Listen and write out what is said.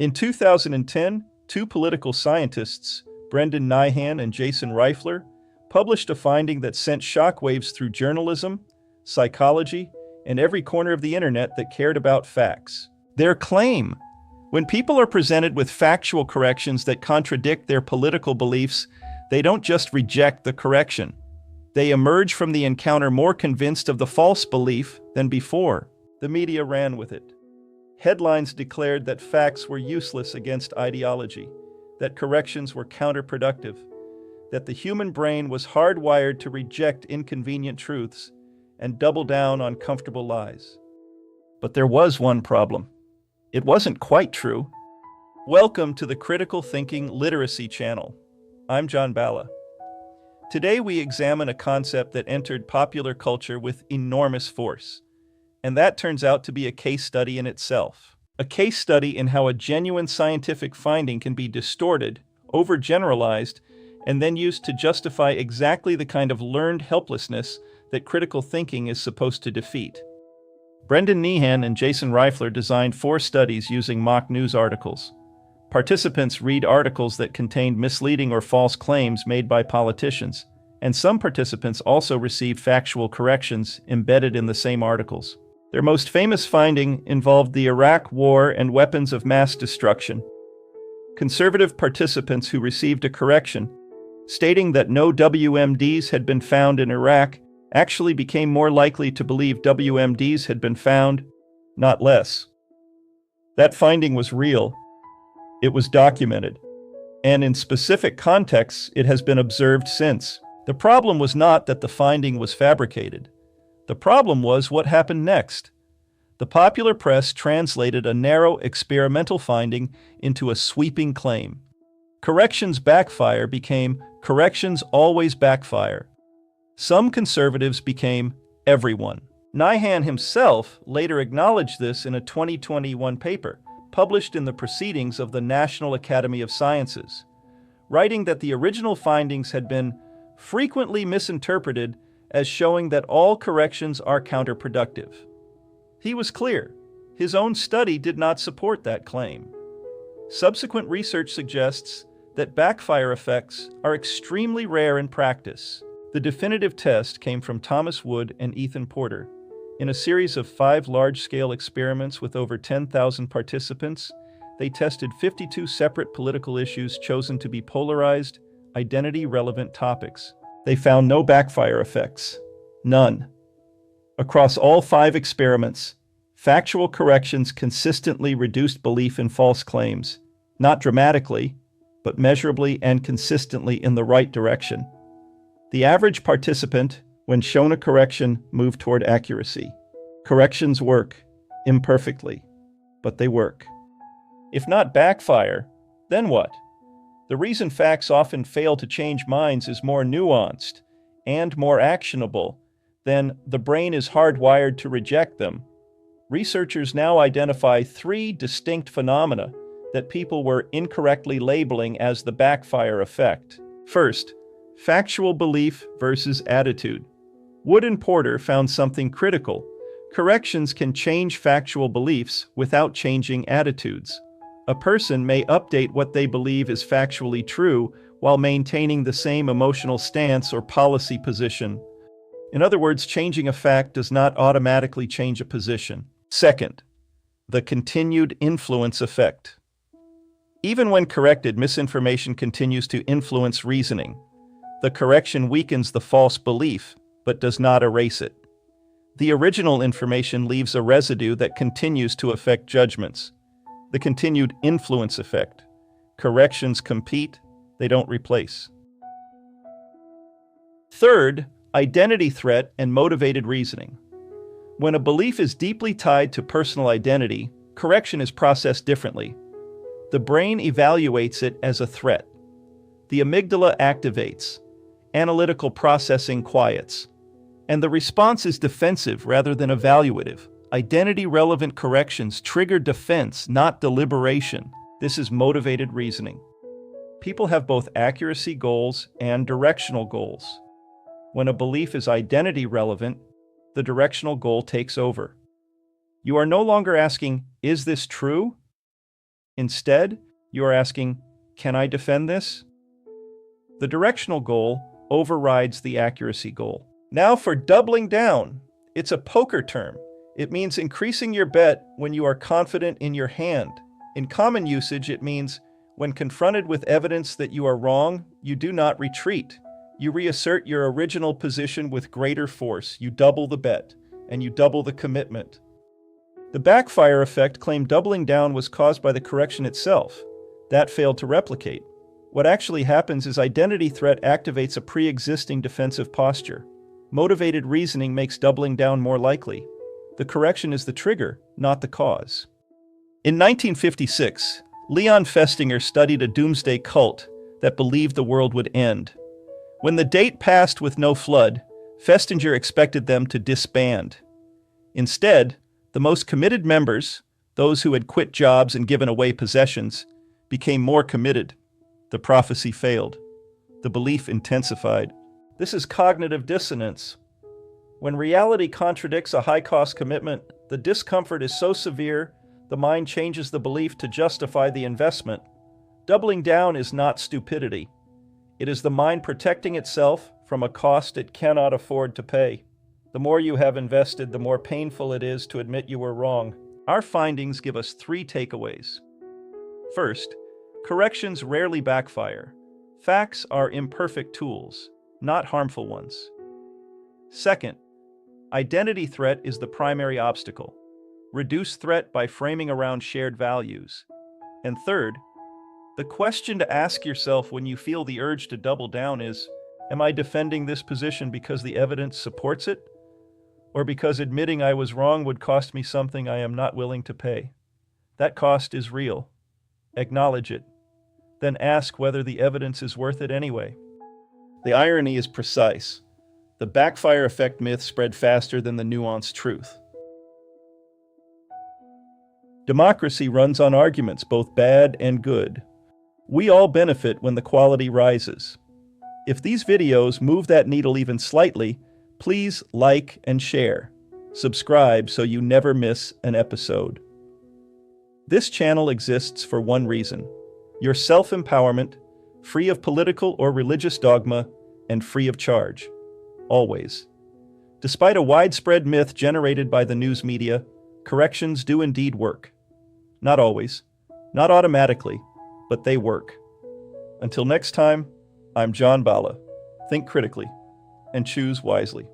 In 2010, two political scientists, Nyhan and Jason Reifler, published a finding that sent shockwaves through journalism, psychology, and every corner of the internet that cared about facts. Their claim: when people are presented with factual corrections that contradict their political beliefs, they don't just reject the correction. They emerge from the encounter more convinced of the false belief than before. The media ran with it. Headlines declared that facts were useless against ideology, that corrections were counterproductive, that the human brain was hardwired to reject inconvenient truths and double down on comfortable lies. But there was one problem. It wasn't quite true. Welcome to the Critical Thinking Literacy Channel. I'm John Bala. Today we examine a concept that entered popular culture with enormous force, and that turns out to be a case study in itself. A case study in how a genuine scientific finding can be distorted, overgeneralized, and then used to justify exactly the kind of learned helplessness that critical thinking is supposed to defeat. Nyhan and Jason Reifler designed 4 studies using mock news articles. Participants read articles that contained misleading or false claims made by politicians, and some participants also received factual corrections embedded in the same articles. Their most famous finding involved the Iraq War and weapons of mass destruction. Conservative participants who received a correction stating that no WMDs had been found in Iraq actually became more likely to believe WMDs had been found, not less. That finding was real. It was documented. And in specific contexts, it has been observed since. The problem was not that the finding was fabricated. The problem was what happened next. The popular press translated a narrow experimental finding into a sweeping claim. Corrections backfire became corrections always backfire. Some conservatives became everyone. Nyhan himself later acknowledged this in a 2021 paper, published in the Proceedings of the National Academy of Sciences, writing that the original findings had been frequently misinterpreted as showing that all corrections are counterproductive. He was clear. His own study did not support that claim. Subsequent research suggests that backfire effects are extremely rare in practice. The definitive test came from Thomas Wood and Ethan Porter. In a series of 5 large-scale experiments with over 10,000 participants, they tested 52 separate political issues chosen to be polarized, identity-relevant topics. They found no backfire effects. None. Across all 5 experiments, factual corrections consistently reduced belief in false claims, not dramatically, but measurably and consistently in the right direction. The average participant, when shown a correction, moved toward accuracy. Corrections work, imperfectly, but they work. If not backfire, then what? The reason facts often fail to change minds is more nuanced and more actionable than the brain is hardwired to reject them. Researchers now identify 3 distinct phenomena that people were incorrectly labeling as the backfire effect. First, factual belief versus attitude. Wood and Porter found something critical. Corrections can change factual beliefs without changing attitudes. A person may update what they believe is factually true while maintaining the same emotional stance or policy position. In other words, changing a fact does not automatically change a position. Second, the continued influence effect. Even when corrected, misinformation continues to influence reasoning. The correction weakens the false belief, but does not erase it. The original information leaves a residue that continues to affect judgments. The continued influence effect. Corrections compete, they don't replace. Third, identity threat and motivated reasoning. When a belief is deeply tied to personal identity, correction is processed differently. The brain evaluates it as a threat. The amygdala activates. Analytical processing quiets. And the response is defensive rather than evaluative. Identity-relevant corrections trigger defense, not deliberation. This is motivated reasoning. People have both accuracy goals and directional goals. When a belief is identity-relevant, the directional goal takes over. You are no longer asking, "Is this true?" Instead, you are asking, can I defend this? The directional goal overrides the accuracy goal. Now for doubling down. It's a poker term. It means increasing your bet when you are confident in your hand. In common usage, it means when confronted with evidence that you are wrong, you do not retreat. You reassert your original position with greater force. You double the bet, and you double the commitment. The backfire effect claimed doubling down was caused by the correction itself. That failed to replicate. What actually happens is identity threat activates a pre-existing defensive posture. Motivated reasoning makes doubling down more likely. The correction is the trigger, not the cause. In 1956, Leon Festinger studied a doomsday cult that believed the world would end. When the date passed with no flood, Festinger expected them to disband. Instead, the most committed members, those who had quit jobs and given away possessions, became more committed. The prophecy failed. The belief intensified. This is cognitive dissonance. When reality contradicts a high-cost commitment, the discomfort is so severe, the mind changes the belief to justify the investment. Doubling down is not stupidity. It is the mind protecting itself from a cost it cannot afford to pay. The more you have invested, the more painful it is to admit you were wrong. Our findings give us 3 takeaways. First, corrections rarely backfire. Facts are imperfect tools, not harmful ones. Second, identity threat is the primary obstacle. Reduce threat by framing around shared values. And third, the question to ask yourself when you feel the urge to double down is, am I defending this position because the evidence supports it? Or because admitting I was wrong would cost me something I am not willing to pay? That cost is real. Acknowledge it. Then ask whether the evidence is worth it anyway. The irony is precise. The backfire effect myth spread faster than the nuanced truth. Democracy runs on arguments, both bad and good. We all benefit when the quality rises. If these videos move that needle even slightly, please like and share. Subscribe so you never miss an episode. This channel exists for one reason: your self-empowerment, free of political or religious dogma, and free of charge. Always. Despite a widespread myth generated by the news media, corrections do indeed work. Not always, not automatically, but they work. Until next time, I'm John Bala. Think critically and choose wisely.